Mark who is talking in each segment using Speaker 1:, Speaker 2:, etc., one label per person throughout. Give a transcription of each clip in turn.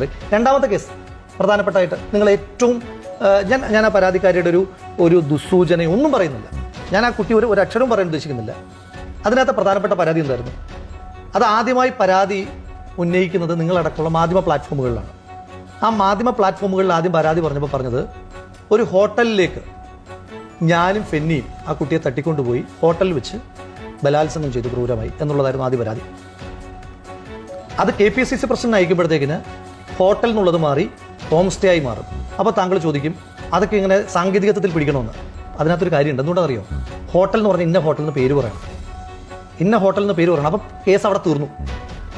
Speaker 1: പറയും. രണ്ടാമത്തെ കേസ് പ്രധാനപ്പെട്ടായിട്ട് നിങ്ങൾ ഏറ്റവും ഞാൻ ആ പരാതിക്കാരിയുടെ ഒരു ദുസ്സൂചന ഒന്നും പറയുന്നില്ല. ഞാൻ ആ കുട്ടി ഒരു അക്ഷരവും പറയാൻ ഉദ്ദേശിക്കുന്നില്ല. അതിനകത്ത് പ്രധാനപ്പെട്ട പരാതി എന്തായിരുന്നു? അത് ആദ്യമായി പരാതി ഉന്നയിക്കുന്നത് നിങ്ങളടക്കമുള്ള മാധ്യമ പ്ലാറ്റ്ഫോമുകളിലാണ്. ആ മാധ്യമ പ്ലാറ്റ്ഫോമുകളിൽ ആദ്യം പരാതി പറഞ്ഞത് ഒരു ഹോട്ടലിലേക്ക് ഞാനും ഫെന്നിയും ആ കുട്ടിയെ തട്ടിക്കൊണ്ടുപോയി ഹോട്ടലിൽ വെച്ച് ബലാത്സംഗം ചെയ്തു ക്രൂരമായി എന്നുള്ളതായിരുന്നു ആദ്യ പരാതി. അത് KPCC പ്രസിഡന്റ് അയക്കുമ്പോഴത്തേക്കിന് ഹോട്ടൽ എന്നുള്ളത് മാറി ഹോം സ്റ്റേ ആയി മാറും. അപ്പോൾ താങ്കൾ ചോദിക്കും അതൊക്കെ ഇങ്ങനെ സാങ്കേതികത്വത്തിൽ പിടിക്കണമെന്ന്. അതിനകത്തൊരു കാര്യമുണ്ട്. എന്തുകൊണ്ടറിയോ? ഹോട്ടൽ എന്ന് പറഞ്ഞാൽ ഇന്ന ഹോട്ടലിന് പേര് പറയണം, ഇന്ന ഹോട്ടലിന് പേര് പറയണം. അപ്പോൾ കേസ് അവിടെ തീർന്നു.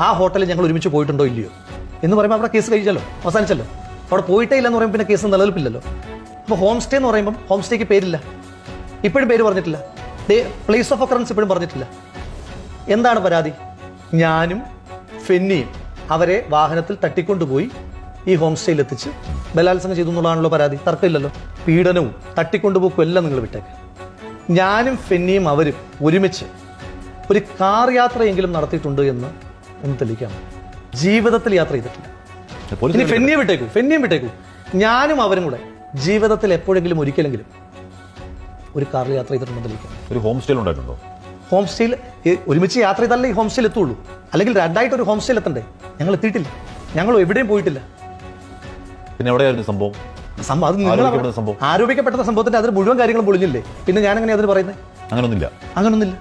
Speaker 1: ആ ഹോട്ടലിൽ ഞങ്ങൾ ഒരുമിച്ച് പോയിട്ടുണ്ടോ ഇല്ലയോ എന്ന് പറയുമ്പോൾ അവിടെ കേസ് കഴിച്ചല്ലോ, അവസാനിച്ചല്ലോ. അവിടെ പോയിട്ടേ ഇല്ലെന്ന് പറയുമ്പോൾ പിന്നെ കേസ് നിലനിൽപ്പില്ലല്ലോ. അപ്പോൾ ഹോം സ്റ്റേ എന്ന് പറയുമ്പം ഹോം സ്റ്റേക്ക് പേരില്ല, ഇപ്പോഴും പേര് പറഞ്ഞിട്ടില്ല, പ്ലേസ് ഓഫ് ഒക്കറൻസ് ഇപ്പോഴും പറഞ്ഞിട്ടില്ല. എന്താണ് പരാതി? ഞാനും ഫെന്നിയും അവരെ വാഹനത്തിൽ തട്ടിക്കൊണ്ടുപോയി ഈ ഹോം സ്റ്റേയിൽ എത്തിച്ച് ബലാത്സംഗം ചെയ്തു എന്നുള്ളതാണല്ലോ പരാതി. തർക്കമില്ലല്ലോ. പീഡനവും തട്ടിക്കൊണ്ടുപോക്കും എല്ലാം നിങ്ങൾ വിട്ടേക്ക്. ഞാനും ഫെന്നിയും അവരും ഒരുമിച്ച് ഒരു കാർ യാത്രയെങ്കിലും നടത്തിയിട്ടുണ്ട് എന്ന് ഒന്ന് തെളിയിക്കാം. ജീവിതത്തിൽ യാത്ര ചെയ്തിട്ടില്ല. ഇനി ഫെന്നിയും വിട്ടേക്കൂ. ഞാനും അവരും കൂടെ ജീവിതത്തിൽ എപ്പോഴെങ്കിലും ഒരിക്കലെങ്കിലും ഒരു കാറിൽ യാത്ര ചെയ്തിട്ടുണ്ടെന്ന് തെളിയിക്കാം.
Speaker 2: ഒരു ഹോം സ്റ്റേയിൽ ഉണ്ടായിട്ടുണ്ടോ?
Speaker 1: ഹോം സ്റ്റേയിൽ ഒരുമിച്ച് യാത്ര ചെയ്താലേ ഈ ഹോം സ്റ്റേയിൽ എത്തുള്ളൂ. അല്ലെങ്കിൽ രണ്ടായിട്ട് ഒരു ഹോം സ്റ്റേയിൽ എത്തണ്ടേ? ഞങ്ങൾ എത്തിയിട്ടില്ല. ഞങ്ങൾ എവിടെയും പോയിട്ടില്ല.
Speaker 2: പിന്നെ എവിടെയായിരുന്നു സംഭവം?
Speaker 1: അത് നിങ്ങൾ ആരോപിക്കപ്പെട്ട സംഭവത്തിന്റെ അതിന് മുഴുവൻ കാര്യങ്ങളും പൊളിഞ്ഞില്ലേ? പിന്നെ ഞാൻ എങ്ങനെയാ അതിന് പറയുന്നത്?
Speaker 2: അങ്ങനൊന്നുമില്ല.